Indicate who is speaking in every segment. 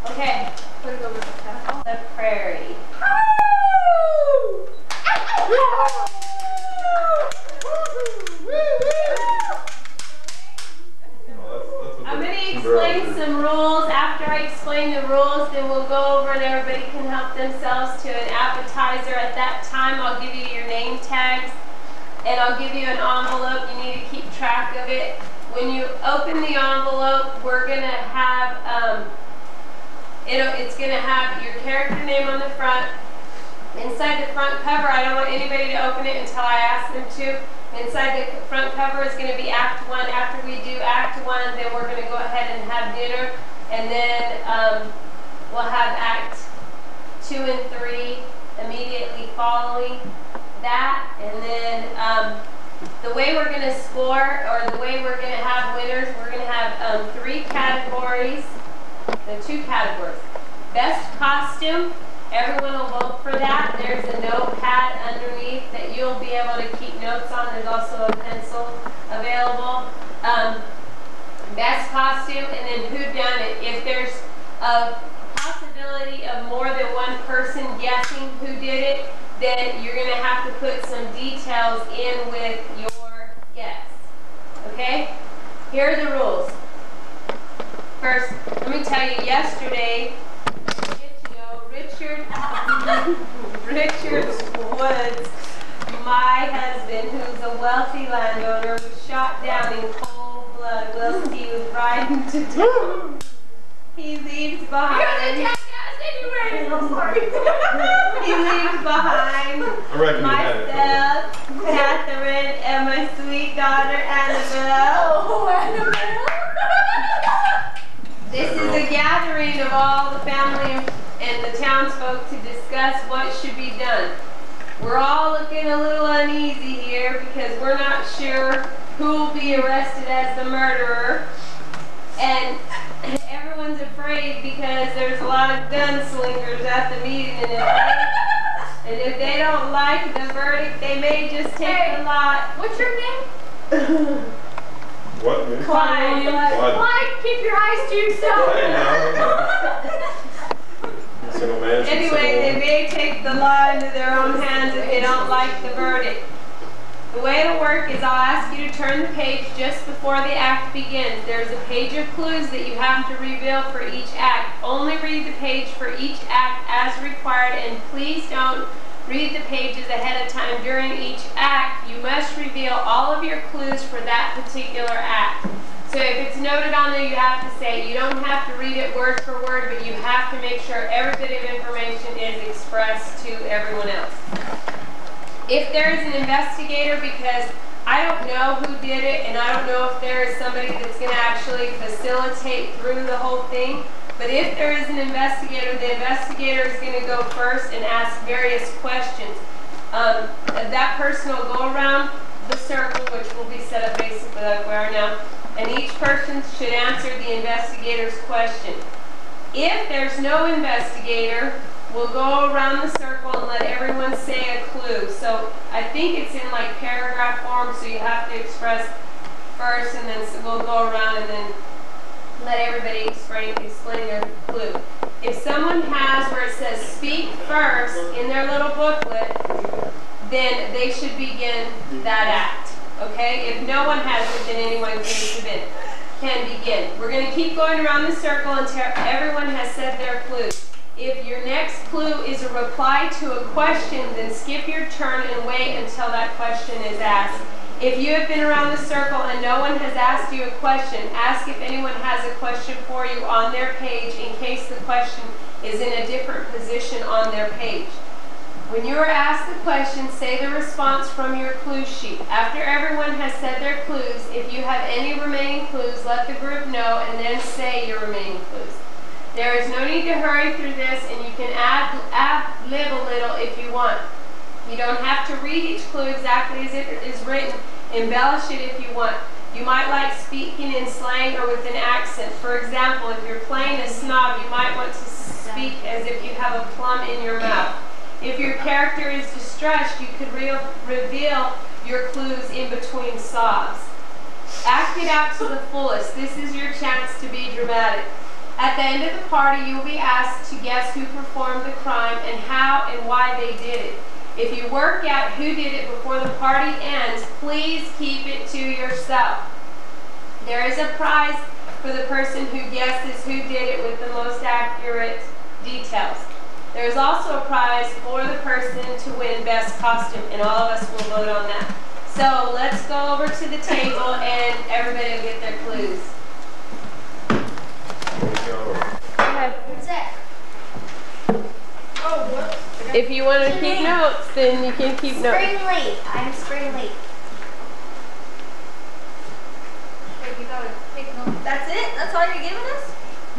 Speaker 1: Okay, put it over the prairie. I'm going to explain some rules. After I explain the rules, then we'll go over and everybody can help themselves to an appetizer. At that time, I'll give you your name tags and I'll give you an envelope. You need to keep track of it. When you open the envelope, we're going to have, it's going to have your character name on the front. Inside the front cover, I don't want anybody to open it until I ask them to. Inside the front cover is going to be Act 1. After we do Act 1, then we're going to go ahead and have dinner. And then we'll have Act 2 and 3 immediately following that. And then the way we're going to score, or the way we're going to have winners, we're going to have 3 categories. The 2 categories. Best costume. Everyone will vote for that. There's a notepad underneath that you'll be able to keep notes on. There's also a pencil available. Best costume, and then whodunit. If there's a possibility of more than one person guessing who did it, then you're going to have to put some details in with your guess. Okay? Here are the rules. First, let me tell you, yesterday, Richard Woods, my husband, who's a wealthy landowner, was shot down in cold blood whilst he was riding to town. He leaves behind. I'm sorry. He leaves behind myself, Catherine, and my sweet daughter Annabelle. Oh, Annabelle! This is a gathering of all the family and the townsfolk to discuss what should be done. We're all looking a little uneasy here because we're not sure who will be arrested as the murderer. And everyone's afraid because there's a lot of gunslingers at the meeting, and if they don't like the verdict, they may just take the lot. What's your name?
Speaker 2: What?
Speaker 1: Clyde. Clyde, keep your eyes to yourself. Anyway, they may take the law into their own hands if they don't like the verdict. The way it'll work is I'll ask you to turn the page just before the act begins. There's a page of clues that you have to reveal for each act. Only read the page for each act as required, and please don't read the pages ahead of time during each act. You must reveal all of your clues for that particular act. So if it's noted on there, you have to say, you don't have to read it word for word, but you have to make sure every bit of information is expressed to everyone else. If there is an investigator, because I don't know who did it, and I don't know if there is somebody that's going to actually facilitate through the whole thing, but if there is an investigator, the investigator is going to go first and ask various questions. That person will go around the circle, which will be set up basically like we are now, and each person should answer the investigator's question. If there's no investigator, we'll go around the circle and let everyone say a clue. So I think it's in like paragraph form, so you have to express first, and then we'll go around and then let everybody explain their clue. If someone has where it says speak first in their little booklet, then they should begin that act. Okay? If no one has it, then anyone can begin. We're going to keep going around the circle until everyone has said their clue. If your next clue is a reply to a question, then skip your turn and wait until that question is asked. If you have been around the circle and no one has asked you a question, ask if anyone has a question for you on their page in case the question is in a different position on their page. When you are asked the question, say the response from your clue sheet. After everyone has said their clues, if you have any remaining clues, let the group know and then say your remaining clues. There is no need to hurry through this, and you can ad-lib a little if you want. You don't have to read each clue exactly as it is written. Embellish it if you want. You might like speaking in slang or with an accent. For example, if you're playing a snob, you might want to speak as if you have a plum in your mouth. If your character is distressed, you could reveal your clues in between sobs. Act it out to the fullest. This is your chance to be dramatic. At the end of the party, you will be asked to guess who performed the crime and how and why they did it. If you work out who did it before the party ends, please keep it to yourself. There is a prize for the person who guesses who did it with the most accurate details. There is also a prize for the person to win best costume, and all of us will vote on that. So let's go over to the table and everybody will get their clues. Go ahead.
Speaker 2: What's that? Oh, what?
Speaker 1: If you want to keep notes, then you can keep notes.
Speaker 2: Spring leaf. I'm spring leaf.
Speaker 3: You gotta take notes.
Speaker 2: That's it? That's all you're giving us?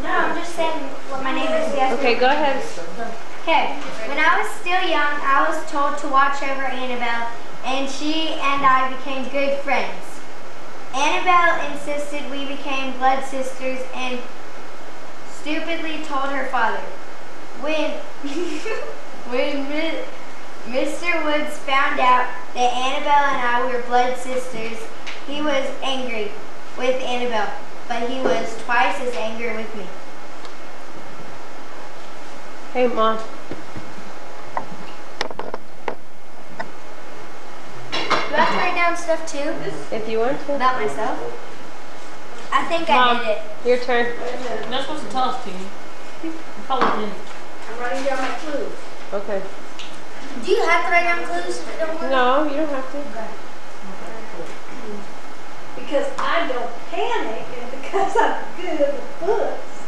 Speaker 2: No, I'm just saying what my name is.
Speaker 1: Okay, go ahead.
Speaker 2: Okay. When I was still young, I was told to watch over Annabelle, and she and I became good friends. Annabelle insisted we became blood sisters and stupidly told her father. When Mr. Woods found out that Annabelle and I were blood sisters, he was angry with Annabelle, but he was twice as angry with me.
Speaker 1: Hey, Mom.
Speaker 2: Do I have to write down stuff too?
Speaker 1: If you want to.
Speaker 2: About myself? I think
Speaker 1: Mom,
Speaker 2: I did it.
Speaker 1: your turn.
Speaker 3: You're not supposed to tell us, Teeny. You probably didn't.
Speaker 4: I'm writing down my clues.
Speaker 1: Okay.
Speaker 2: Do you have to write down clues?
Speaker 1: No, you don't have to.
Speaker 4: Because I don't panic and because I'm good with books,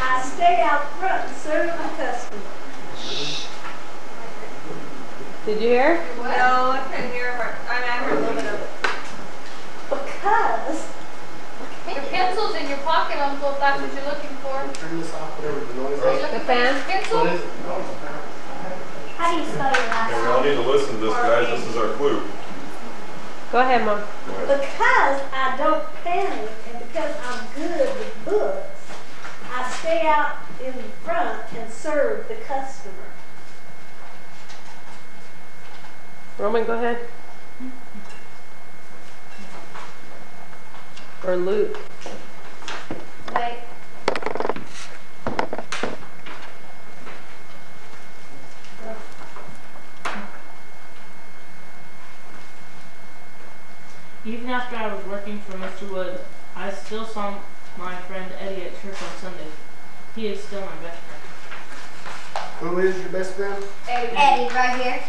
Speaker 4: I stay out front and serve my customers.
Speaker 1: Did you hear?
Speaker 3: No, I couldn't hear her. I heard a little bit of it.
Speaker 4: Because
Speaker 3: Your pencil's in your pocket, Uncle, if that's what you're looking for.
Speaker 5: Turn this off, whatever the noise
Speaker 3: Are you
Speaker 5: is.
Speaker 3: looking
Speaker 1: The
Speaker 3: for your
Speaker 1: fan?
Speaker 3: pencil?
Speaker 5: What is it?
Speaker 2: How do you spell your last
Speaker 6: And we all
Speaker 2: name?
Speaker 6: need to listen to this, guys. This is our clue.
Speaker 1: Go ahead, Mom.
Speaker 6: Go ahead.
Speaker 4: because I don't panic and because I'm good with books, I stay out in front and serve the customer.
Speaker 1: Roman, go ahead. Or Luke.
Speaker 2: Wait.
Speaker 7: Even after I was working for Mr. Wood, I still saw my friend Eddie at church on Sunday. He is still my best friend.
Speaker 5: Who is your best friend?
Speaker 2: Eddie, right here.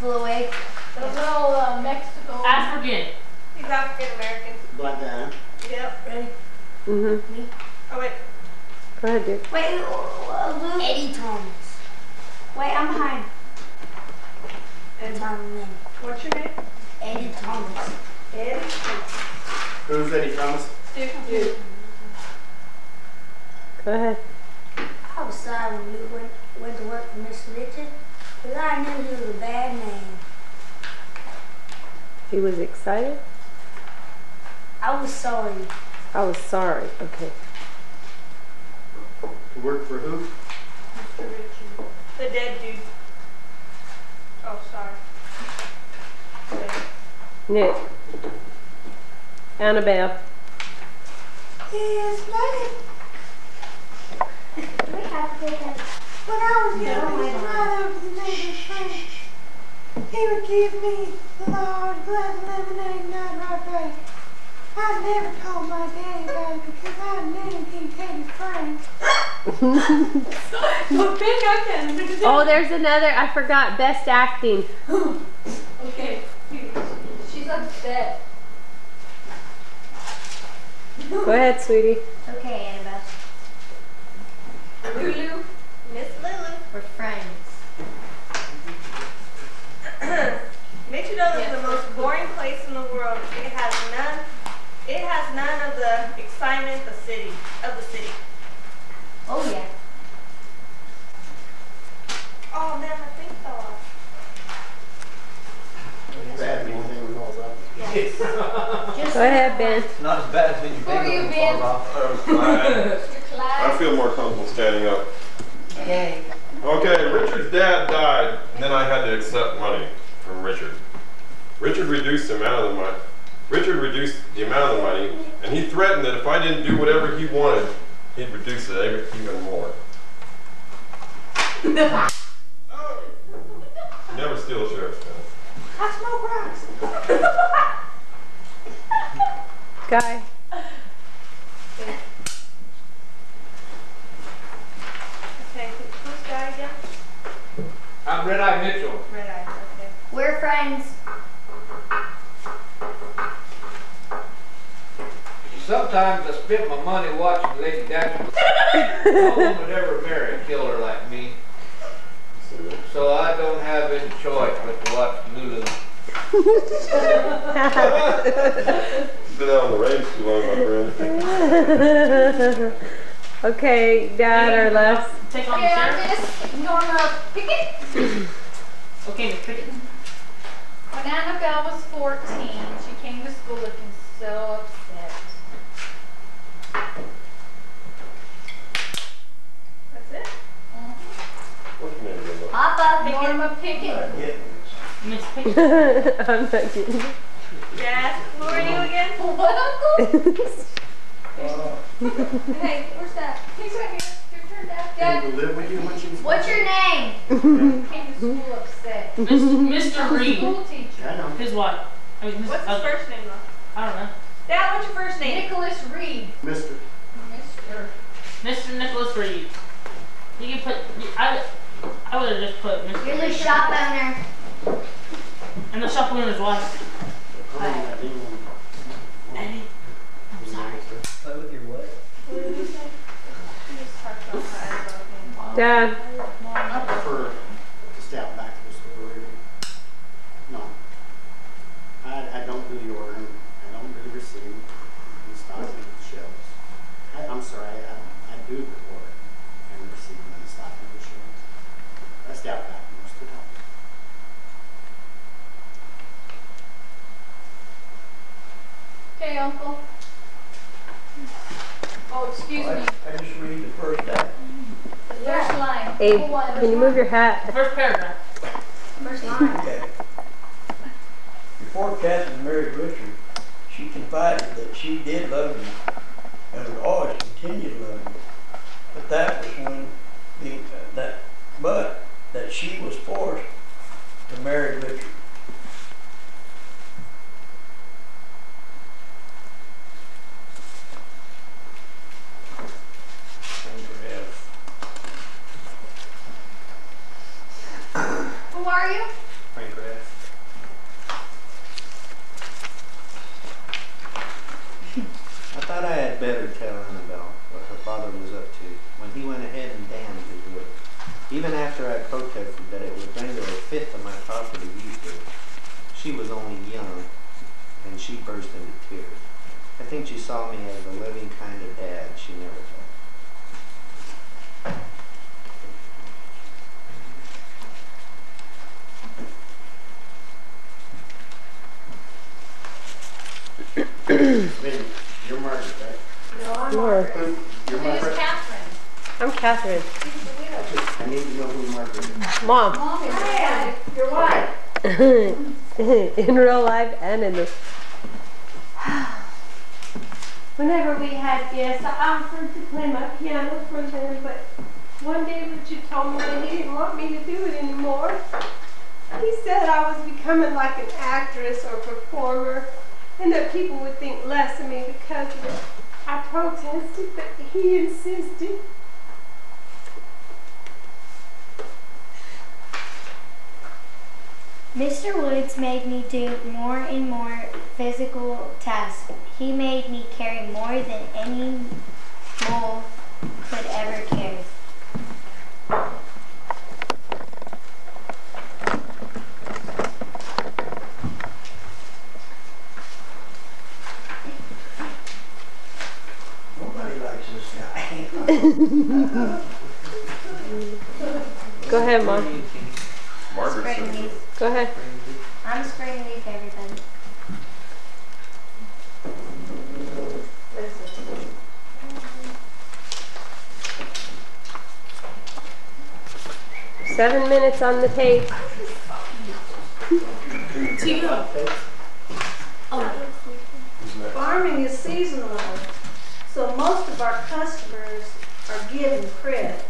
Speaker 2: Blue wig.
Speaker 3: The little Mexico.
Speaker 7: African.
Speaker 3: He's African American.
Speaker 5: Black guy, huh?
Speaker 3: Yep.
Speaker 2: Ready?
Speaker 1: Mm-hmm.
Speaker 3: Oh, wait.
Speaker 1: Go ahead, dude.
Speaker 2: Wait, Luke. Eddie Thomas. Wait, I'm behind.
Speaker 4: And
Speaker 2: Thomas.
Speaker 4: what's your name?
Speaker 2: Eddie Thomas.
Speaker 4: Eddie.
Speaker 5: Who's Eddie Thomas?
Speaker 4: You.
Speaker 1: Go ahead.
Speaker 2: I was sorry when Luke went to work for Mr. Richard, because I knew he was a bad man.
Speaker 1: He was excited?
Speaker 2: I was sorry.
Speaker 1: I was sorry. Okay.
Speaker 5: To work for who?
Speaker 3: Mr. Richard. The dead dude. Oh, sorry.
Speaker 1: Nick. Annabelle.
Speaker 4: Yes, ma'am.
Speaker 2: We have to take that.
Speaker 4: When I was young,
Speaker 2: Oh,
Speaker 4: his
Speaker 2: my
Speaker 4: mother was a neighbor's friend. He would give me the large glass of lemonade night right back. I never told my daddy about it because I knew he'd take his friends.
Speaker 1: Oh, there's another. I forgot. Best acting.
Speaker 3: Okay. She's upset.
Speaker 1: Go ahead, sweetie.
Speaker 2: Okay, Annabelle.
Speaker 3: Lulu. Miss Lulu.
Speaker 2: We're friends.
Speaker 8: Michigan is the most boring place in the world. It has none of the excitement of the city.
Speaker 2: Oh, yeah.
Speaker 8: Oh man, I think so.
Speaker 5: Bad as anything with nose up.
Speaker 1: Go ahead, Ben.
Speaker 9: Not as bad as when you
Speaker 3: Who are
Speaker 9: bang
Speaker 3: you,
Speaker 9: on
Speaker 3: Ben?
Speaker 9: the off.
Speaker 3: Your
Speaker 6: I
Speaker 3: class.
Speaker 6: feel more comfortable standing up.
Speaker 2: Okay.
Speaker 6: Okay, Richard's dad died, and then I had to accept money from Richard. Richard reduced the amount of the money, and he threatened that if I didn't do whatever he wanted, he'd reduce it even more. Never steal a sheriff's pen.
Speaker 4: I smoke rocks.
Speaker 1: Guy.
Speaker 8: Okay, who's guy again?
Speaker 9: I'm Red Eye Mitchell.
Speaker 8: Red Eye, okay.
Speaker 2: We're friends.
Speaker 9: Sometimes I spend my money watching Lady Gatlinburg. No one would ever marry a killer like me. So I don't have any choice but to watch Lulu.
Speaker 6: Been out on the range too long, my friend.
Speaker 1: Okay, Dad or Les?
Speaker 7: Take on the sheriff.
Speaker 10: Miss Norma Pickett.
Speaker 7: Okay, Miss Pickett.
Speaker 10: When Annabelle was 14, she came to school looking so upset.
Speaker 8: That's it?
Speaker 6: What's your name again?
Speaker 2: Papa.
Speaker 10: Norma Pickett.
Speaker 7: Miss Pickett.
Speaker 1: I'm not kidding.
Speaker 8: Dad, who are you again?
Speaker 10: What, Uncle? Hey, where's Dad? He's right here. Your turn, Dad.
Speaker 5: Came
Speaker 10: Dad,
Speaker 5: to live with you when she was.
Speaker 2: What's your name?
Speaker 10: came to school upset.
Speaker 7: Mr. Reed.
Speaker 10: School teacher.
Speaker 5: I know.
Speaker 7: His wife. I mean,
Speaker 8: What's his first name though?
Speaker 7: I don't know.
Speaker 8: Dad, what's your first name?
Speaker 10: Nicholas Reed.
Speaker 5: Mister.
Speaker 7: Mr. Nicholas Reed. You can put. I would have just put Mr.
Speaker 2: You're the
Speaker 7: Reed.
Speaker 2: shop owner.
Speaker 7: And the shop owner's wife. Eddie. I'm sorry.
Speaker 9: Play with your what?
Speaker 8: What did you say? He just talked about her eyebrow thing.
Speaker 1: Dad.
Speaker 5: I prefer to stay out back of the store. No. I don't do the ordering. I don't do the receiving. And stocking the shelves. I'm sorry, I do the ordering and the receiving and stocking the shelves. I stay out back most of the time.
Speaker 10: Okay, Uncle. Oh, excuse me.
Speaker 9: I just read the first act.
Speaker 10: The first line.
Speaker 1: Abe,
Speaker 10: Oh, what?
Speaker 1: can you move your hat?
Speaker 7: First paragraph.
Speaker 2: First line.
Speaker 11: Okay. Before Catherine married Richard, she confided that she did love him and would always continue to love him. But that was when that she was forced to marry Richard.
Speaker 10: Who are you?
Speaker 5: Frank Rath.
Speaker 12: I thought I had better tell Annabelle what her father was up to when he went ahead and damned his will. Even after I protested that it would render a fifth of my property useless, she was only young, and she burst into tears. I think she saw me as a living kind of dad she never had.
Speaker 5: Baby, you're Margaret, right?
Speaker 10: No, I'm
Speaker 1: Margaret.
Speaker 5: You're
Speaker 10: Who's
Speaker 5: Margaret?
Speaker 10: Catherine?
Speaker 1: I'm Catherine.
Speaker 10: She's the widow.
Speaker 5: I need to know who Margaret is.
Speaker 1: Mom.
Speaker 10: Mom is your wife.
Speaker 1: In real life and in the. Whenever we had guests, I offered to play my piano for them, but one day Richard told me that he didn't want me to do it anymore. He said I was becoming like an actress or performer, and that people would think less of me because of it. I protested, but he insisted.
Speaker 2: Mr. Woods made me do more and more physical tasks. He made me carry more than any mole could ever carry.
Speaker 11: Nobody likes this guy.
Speaker 1: Go ahead, Mom.
Speaker 6: Margaret
Speaker 2: Spring
Speaker 6: said.
Speaker 2: leaf.
Speaker 1: Go ahead.
Speaker 2: I'm spring leaf, everybody.
Speaker 1: Seven minutes on the tape.
Speaker 7: To go.
Speaker 8: Farming is seasonal,
Speaker 13: So most of our customers are given credit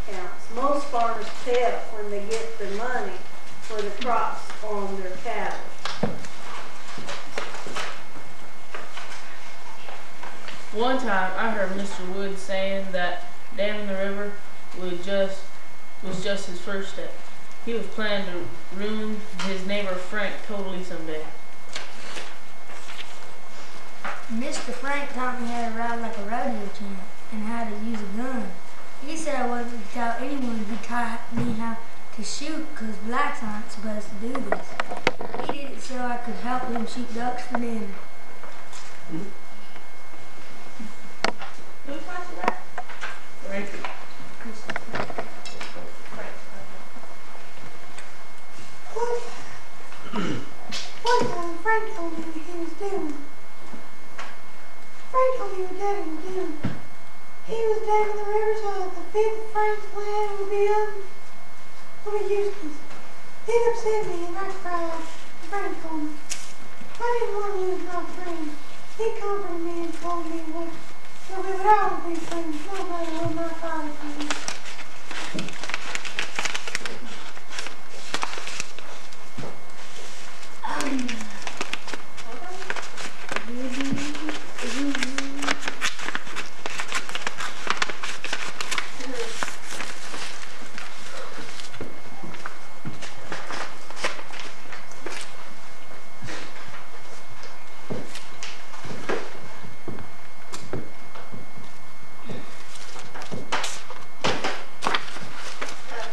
Speaker 13: accounts. Most farmers pay up when they get their money for the crops on their cattle.
Speaker 7: One time I heard Mr. Wood saying that damming the river was just his first step. He was planning to ruin his neighbor Frank totally someday.
Speaker 2: Mr. Frank taught me how to ride like a rodeo champ and how to use a gun. He said I wasn't to tell anyone who taught me how to shoot because blacks aren't supposed to do this. He did it so I could help him shoot ducks for dinner.
Speaker 8: Who taught you that?
Speaker 7: Frank.
Speaker 4: One time, Frank told me what he was doing. Frank told me what Daddy was doing. He was damming the river so the fifth of Frank's land would be useless. It upset me and I cried. Frank told me. I didn't want to lose my friend. He comforted me and told me that we would always be friends, no matter what my father did.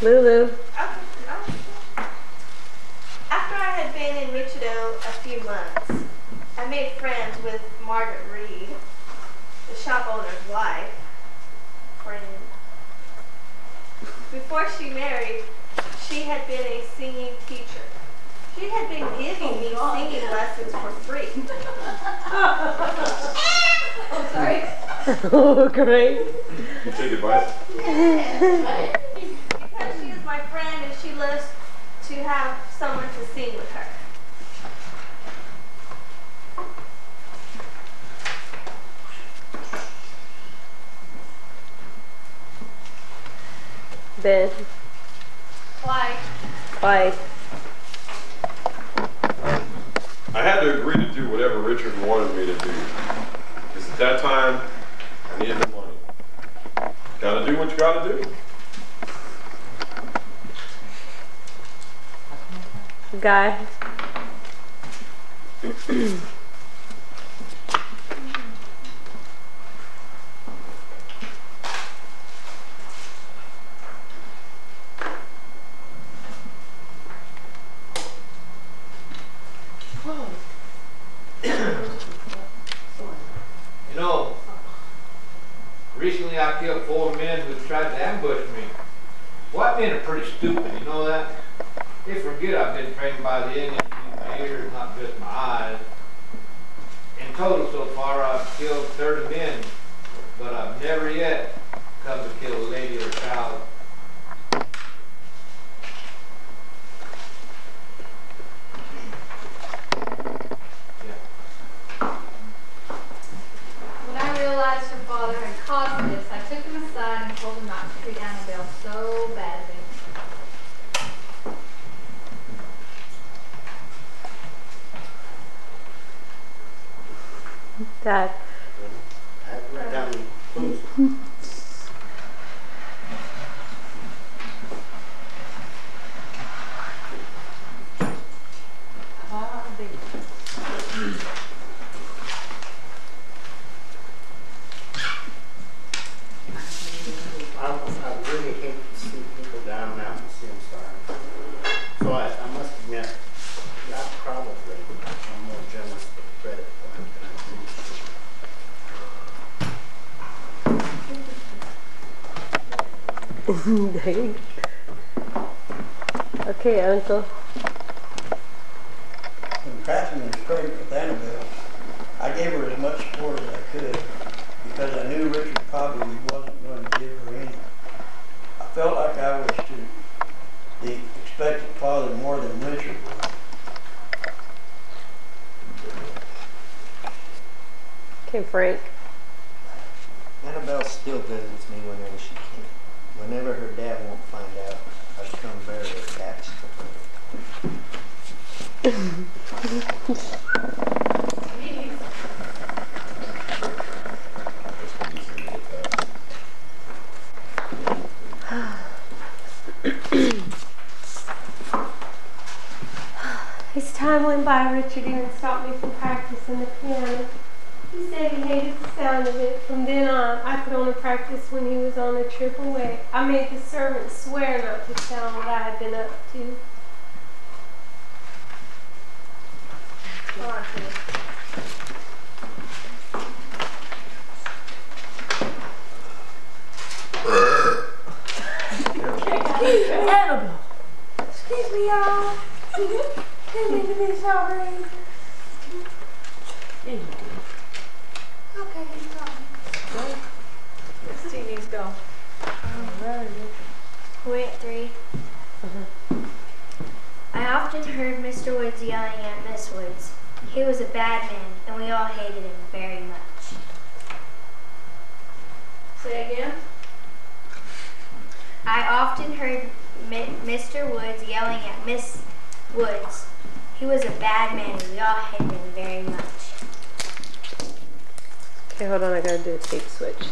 Speaker 1: Lulu.
Speaker 8: After I had been in Wichita a few months, I made friends with Margaret Reed, the shop owner's wife, friend. Before she married, she had been a singing teacher. She had been giving me singing lessons for free.
Speaker 10: Oh, sorry.
Speaker 1: Oh, great.
Speaker 6: You take advice?
Speaker 8: Because she is my friend and she loves to have someone to sing with her.
Speaker 1: Ben.
Speaker 10: Why?
Speaker 1: Why?
Speaker 6: I had to agree to do whatever Richard wanted me to do. Because at that time, I needed the money. Gotta do what you gotta do.
Speaker 1: Guy.
Speaker 9: You know, recently I killed 4 men who tried to ambush me. White men are pretty stupid, you know that? They forget I've been trained by the Indians to use my ears, not just my eyes. In total so far I've killed 30 men, but I've never yet come to kill a lady or a child.
Speaker 10: When I realized her father had caused this, I took him aside and told him not to treat Annabelle so badly.
Speaker 1: Dad.
Speaker 5: I have to write down the clues. I really hate to see people down and out and see them starving. So I must admit, I probably am more generous with credit than I do.
Speaker 1: Dang. Okay, Uncle.
Speaker 11: When Catherine was pregnant with Annabelle, I gave her as much support as I could because I knew Richard probably wasn't going to give her any. I felt like I was to the expected father more than Richard was.
Speaker 1: Okay, Frank.
Speaker 12: threatens me whenever she can. Whenever her dad won't find out, I become very attached to her.
Speaker 1: As time went by, Richard even stopped me from practicing the piano. He said he hated the sound of it. From then on, I could only practice when he was on a trip away. I made the servants swear not to tell him what I had been up to.
Speaker 8: Come on, please.
Speaker 7: Annabelle.
Speaker 4: Excuse me, y'all. Didn't mean to be so rude.
Speaker 7: Yeah, you did.
Speaker 4: Okay, go.
Speaker 3: Miss Teeny's go.
Speaker 2: Point 3. I often heard Mr. Woods yelling at Miss Woods. He was a bad man, and we all hated him very much.
Speaker 8: Say again.
Speaker 2: I often heard Mr. Woods yelling at Miss Woods. He was a bad man, and we all hated him very much.
Speaker 1: Okay, hold on, I gotta do a tape switch.